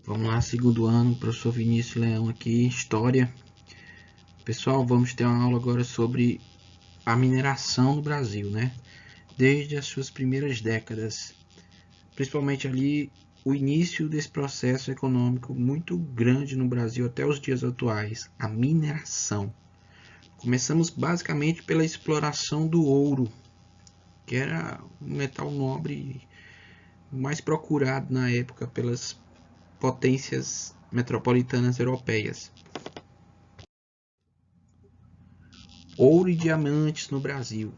Vamos lá, segundo ano, professor Vinícius Leão aqui, História. Pessoal, vamos ter uma aula agora sobre a mineração no Brasil, né? Desde as suas primeiras décadas, principalmente ali o início desse processo econômico muito grande no Brasil até os dias atuais, a mineração. Começamos basicamente pela exploração do ouro, que era um metal nobre mais procurado na época pelas potências metropolitanas europeias. Ouro e diamantes no Brasil.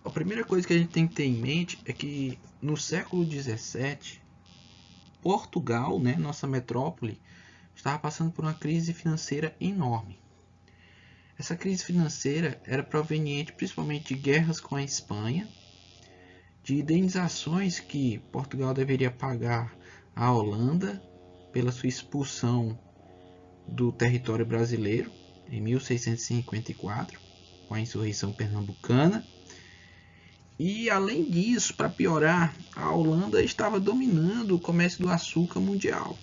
A primeira coisa que a gente tem que ter em mente é que no século XVII, Portugal, né, nossa metrópole, estava passando por uma crise financeira enorme. Essa crise financeira era proveniente principalmente de guerras com a Espanha, de indenizações que Portugal deveria pagar à Holanda pela sua expulsão do território brasileiro em 1654, com a insurreição pernambucana. E além disso, para piorar, a Holanda estava dominando o comércio do açúcar mundial,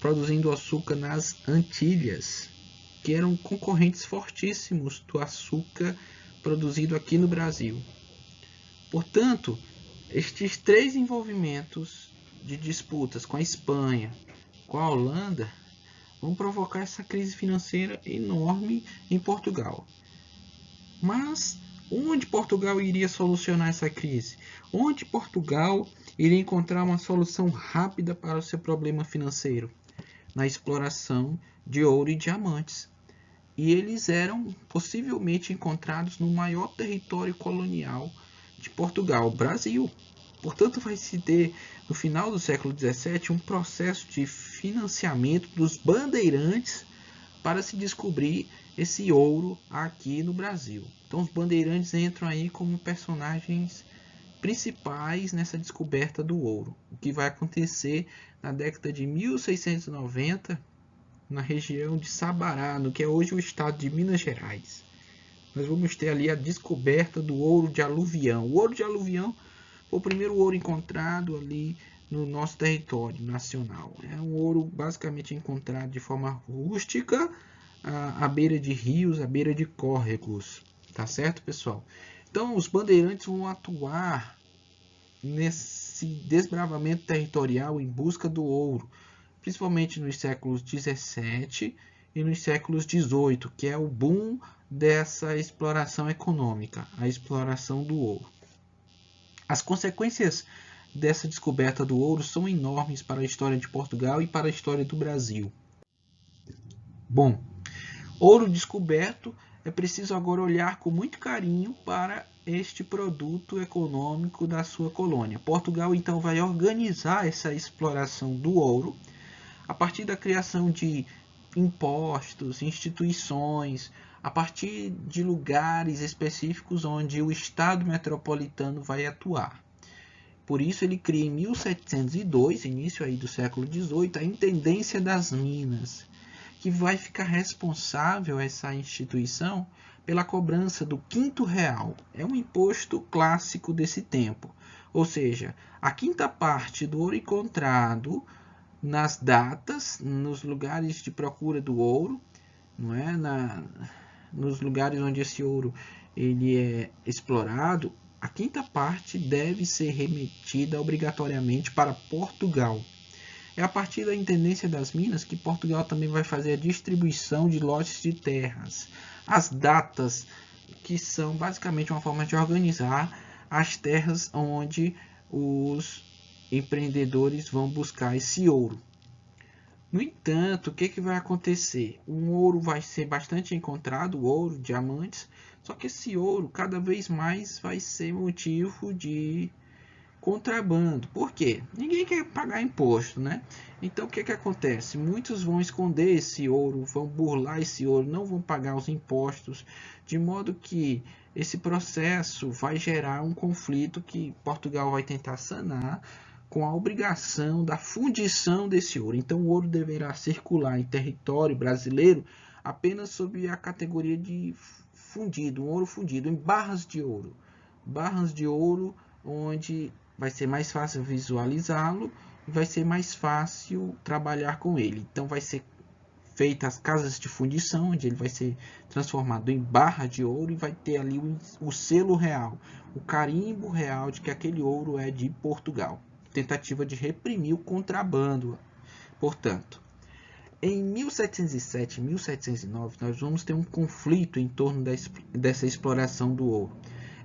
produzindo açúcar nas Antilhas, que eram concorrentes fortíssimos do açúcar produzido aqui no Brasil. Portanto, estes três envolvimentos de disputas com a Espanha, com a Holanda, vão provocar essa crise financeira enorme em Portugal. Mas onde Portugal iria solucionar essa crise? Onde Portugal iria encontrar uma solução rápida para o seu problema financeiro? Na exploração de ouro e diamantes. E eles eram possivelmente encontrados no maior território colonial de Portugal, o Brasil. Portanto, vai se ter, no final do século XVII, um processo de financiamento dos bandeirantes para se descobrir esse ouro aqui no Brasil. Então os bandeirantes entram aí como personagens principais nessa descoberta do ouro. O que vai acontecer na década de 1690 na região de Sabará, no que é hoje o estado de Minas Gerais. Nós vamos ter ali a descoberta do ouro de aluvião. O ouro de aluvião foi o primeiro ouro encontrado ali no nosso território nacional. É um ouro basicamente encontrado de forma rústica, à beira de rios, à beira de córregos. Tá certo, pessoal? Então, os bandeirantes vão atuar nesse desbravamento territorial em busca do ouro, principalmente nos séculos 17 e nos séculos 18, que é o boom dessa exploração econômica, a exploração do ouro. As consequências dessa descoberta do ouro são enormes para a história de Portugal e para a história do Brasil. Bom, ouro descoberto, é preciso agora olhar com muito carinho para este produto econômico da sua colônia. Portugal então vai organizar essa exploração do ouro a partir da criação de impostos, instituições, a partir de lugares específicos onde o Estado metropolitano vai atuar. Por isso ele cria em 1702, início aí do século XVIII, a Intendência das Minas, que vai ficar responsável, essa instituição, pela cobrança do quinto real. É um imposto clássico desse tempo. Ou seja, a quinta parte do ouro encontrado nas datas, nos lugares de procura do ouro, não é? Nos lugares onde esse ouro ele é explorado, a quinta parte deve ser remetida obrigatoriamente para Portugal. É a partir da Intendência das Minas que Portugal também vai fazer a distribuição de lotes de terras. As datas, que são basicamente uma forma de organizar as terras onde os empreendedores vão buscar esse ouro. No entanto, o que vai acontecer? O ouro vai ser bastante encontrado, ouro, diamantes, só que esse ouro cada vez mais vai ser motivo de contrabando. Por quê? Ninguém quer pagar imposto, né? Então o que acontece? Muitos vão esconder esse ouro, vão burlar esse ouro, não vão pagar os impostos, de modo que esse processo vai gerar um conflito que Portugal vai tentar sanar com a obrigação da fundição desse ouro. Então o ouro deverá circular em território brasileiro apenas sob a categoria de fundido, um ouro fundido, em barras de ouro. Barras de ouro onde vai ser mais fácil visualizá-lo e vai ser mais fácil trabalhar com ele. Então vai ser feitas as casas de fundição, onde ele vai ser transformado em barra de ouro e vai ter ali o selo real, o carimbo real de que aquele ouro é de Portugal. Tentativa de reprimir o contrabando, portanto. Em 1707 e 1709, nós vamos ter um conflito em torno dessa exploração do ouro.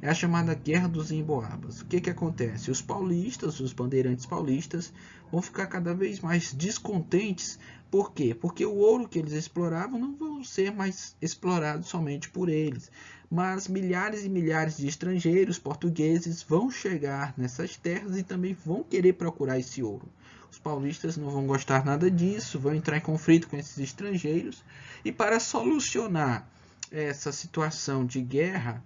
É a chamada Guerra dos Emboabas. O que acontece? Os paulistas, os bandeirantes paulistas, vão ficar cada vez mais descontentes. Por quê? Porque o ouro que eles exploravam não vão ser mais explorados somente por eles, mas milhares e milhares de estrangeiros portugueses vão chegar nessas terras e também vão querer procurar esse ouro. Os paulistas não vão gostar nada disso, vão entrar em conflito com esses estrangeiros, e para solucionar essa situação de guerra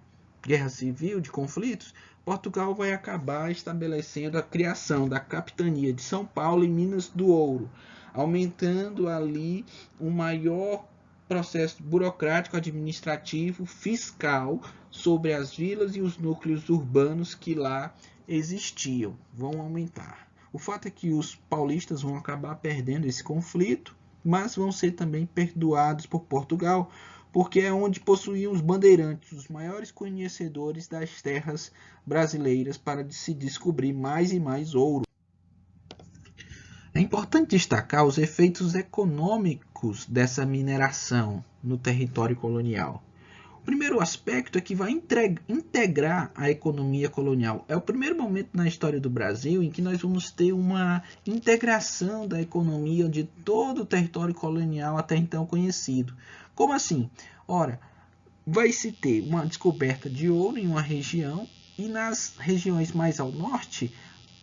civil, de conflitos, Portugal vai acabar estabelecendo a criação da capitania de São Paulo e Minas do Ouro, aumentando ali um maior processo burocrático, administrativo, fiscal sobre as vilas e os núcleos urbanos que lá existiam, vão aumentar. O fato é que os paulistas vão acabar perdendo esse conflito, mas vão ser também perdoados por Portugal, porque é onde possuíam os bandeirantes, os maiores conhecedores das terras brasileiras, para se descobrir mais e mais ouro. É importante destacar os efeitos econômicos dessa mineração no território colonial. O primeiro aspecto é que vai integrar a economia colonial. É o primeiro momento na história do Brasil em que nós vamos ter uma integração da economia de todo o território colonial até então conhecido. Como assim? Ora, vai se ter uma descoberta de ouro em uma região e nas regiões mais ao norte,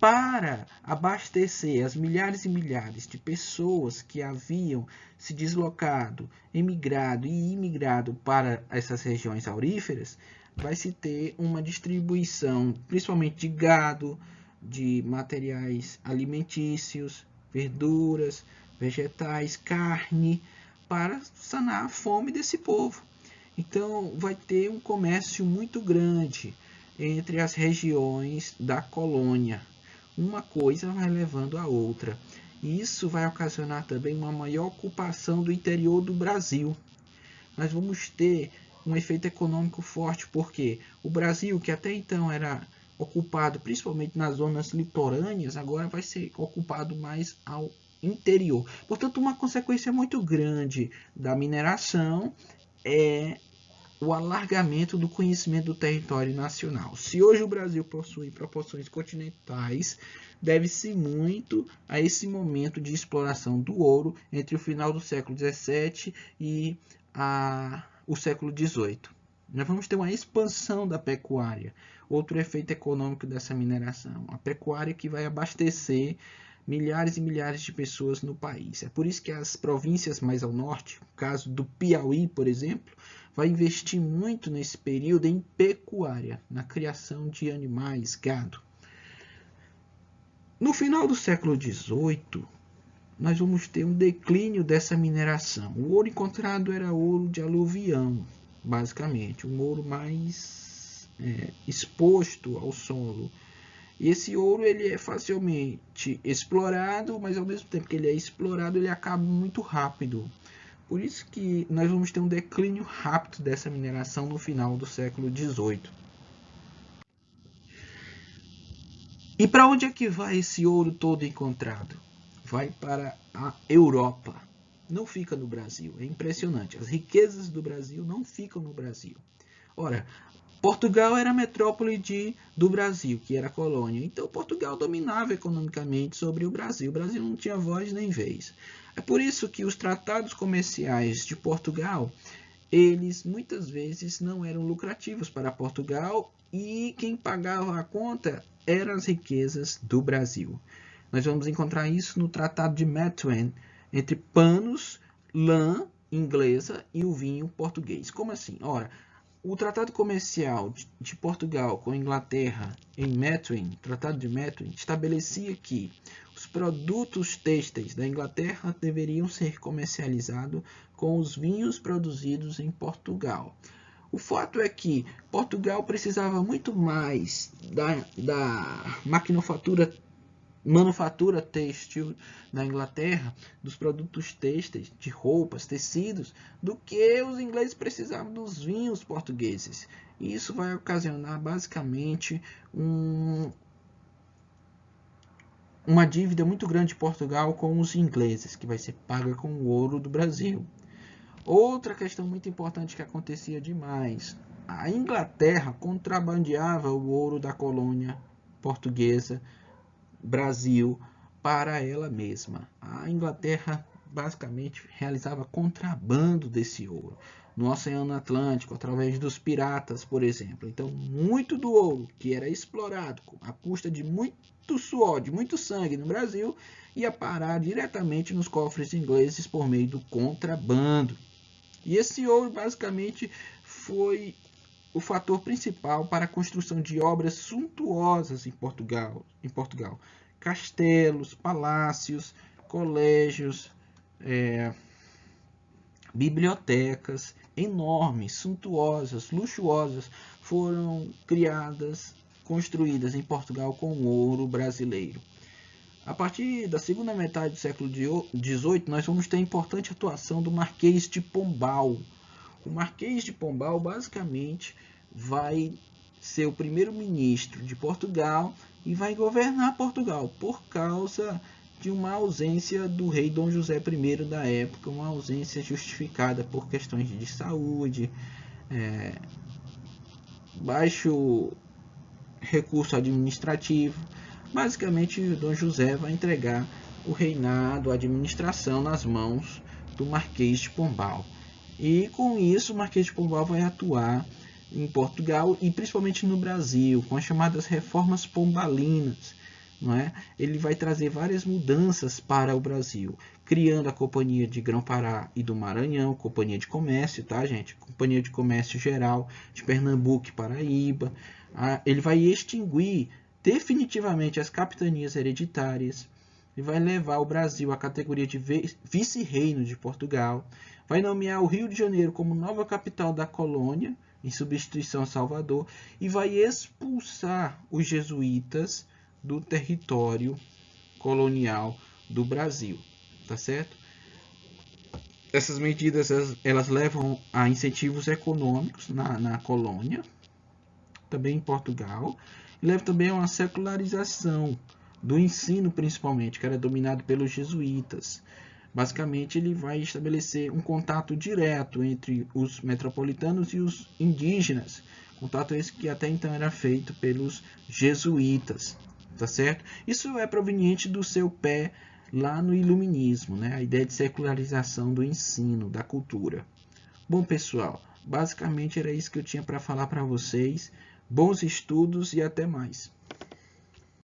para abastecer as milhares e milhares de pessoas que haviam se deslocado, emigrado e imigrado para essas regiões auríferas, vai se ter uma distribuição, principalmente de gado, de materiais alimentícios, verduras, vegetais, carne, para sanar a fome desse povo. Então, vai ter um comércio muito grande entre as regiões da colônia. Uma coisa vai levando a outra. E isso vai ocasionar também uma maior ocupação do interior do Brasil. Nós vamos ter um efeito econômico forte, porque o Brasil, que até então era ocupado principalmente nas zonas litorâneas, agora vai ser ocupado mais ao interior. Portanto, uma consequência muito grande da mineração é o alargamento do conhecimento do território nacional. Se hoje o Brasil possui proporções continentais, deve-se muito a esse momento de exploração do ouro entre o final do século XVII e o século XVIII. Nós vamos ter uma expansão da pecuária, outro efeito econômico dessa mineração. A pecuária que vai abastecer milhares e milhares de pessoas no país. É por isso que as províncias mais ao norte, o caso do Piauí, por exemplo, vai investir muito nesse período em pecuária, na criação de animais, gado. No final do século XVIII, nós vamos ter um declínio dessa mineração. O ouro encontrado era ouro de aluvião, basicamente, um ouro mais exposto ao solo. E esse ouro ele é facilmente explorado, mas ao mesmo tempo que ele é explorado, ele acaba muito rápido. Por isso que nós vamos ter um declínio rápido dessa mineração no final do século XVIII. E para onde é que vai esse ouro todo encontrado? Vai para a Europa. Não fica no Brasil. É impressionante. As riquezas do Brasil não ficam no Brasil. Ora, Portugal era a metrópole do Brasil, que era a colônia. Então, Portugal dominava economicamente sobre o Brasil. O Brasil não tinha voz nem vez. É por isso que os tratados comerciais de Portugal, eles muitas vezes não eram lucrativos para Portugal e quem pagava a conta eram as riquezas do Brasil. Nós vamos encontrar isso no Tratado de Methuen, entre panos, lã inglesa e o vinho português. Como assim? Ora, o Tratado Comercial de Portugal com a Inglaterra em Methuen, Tratado de Methuen, estabelecia que os produtos têxteis da Inglaterra deveriam ser comercializados com os vinhos produzidos em Portugal. O fato é que Portugal precisava muito mais da maquinofatura manufatura têxtil na Inglaterra, dos produtos têxteis, de roupas, tecidos, do que os ingleses precisavam dos vinhos portugueses. E isso vai ocasionar basicamente uma dívida muito grande de Portugal com os ingleses, que vai ser paga com o ouro do Brasil. Outra questão muito importante que acontecia demais: a Inglaterra contrabandeava o ouro da colônia portuguesa Brasil para ela mesma. A Inglaterra basicamente realizava contrabando desse ouro no Oceano Atlântico, através dos piratas, por exemplo. Então, muito do ouro que era explorado à custa de muito suor, de muito sangue no Brasil, ia parar diretamente nos cofres ingleses por meio do contrabando. E esse ouro basicamente foi o fator principal para a construção de obras suntuosas em Portugal. Castelos, palácios, colégios, bibliotecas enormes, suntuosas, luxuosas, foram criadas, construídas em Portugal com ouro brasileiro. A partir da segunda metade do século XVIII, nós vamos ter a importante atuação do Marquês de Pombal. O Marquês de Pombal basicamente vai ser o primeiro-ministro de Portugal e vai governar Portugal por causa de uma ausência do rei Dom José I da época, uma ausência justificada por questões de saúde, baixo recurso administrativo. Basicamente, Dom José vai entregar o reinado, a administração nas mãos do Marquês de Pombal. E com isso, o Marquês de Pombal vai atuar em Portugal e principalmente no Brasil, com as chamadas reformas pombalinas. Não é? Ele vai trazer várias mudanças para o Brasil, criando a Companhia de Grão-Pará e do Maranhão, Companhia de Comércio, tá, gente? Companhia de Comércio Geral de Pernambuco e Paraíba. Ele vai extinguir definitivamente as capitanias hereditárias, e vai levar o Brasil à categoria de vice-reino de Portugal, vai nomear o Rio de Janeiro como nova capital da colônia, em substituição a Salvador, e vai expulsar os jesuítas do território colonial do Brasil, tá certo? Essas medidas elas levam a incentivos econômicos na colônia, também em Portugal, e leva também a uma secularização do ensino, principalmente, que era dominado pelos jesuítas. Basicamente, ele vai estabelecer um contato direto entre os metropolitanos e os indígenas, contato esse que até então era feito pelos jesuítas, tá certo? Isso é proveniente do seu pé lá no iluminismo, né? A ideia de secularização do ensino, da cultura. Bom, pessoal, basicamente era isso que eu tinha para falar para vocês. Bons estudos e até mais.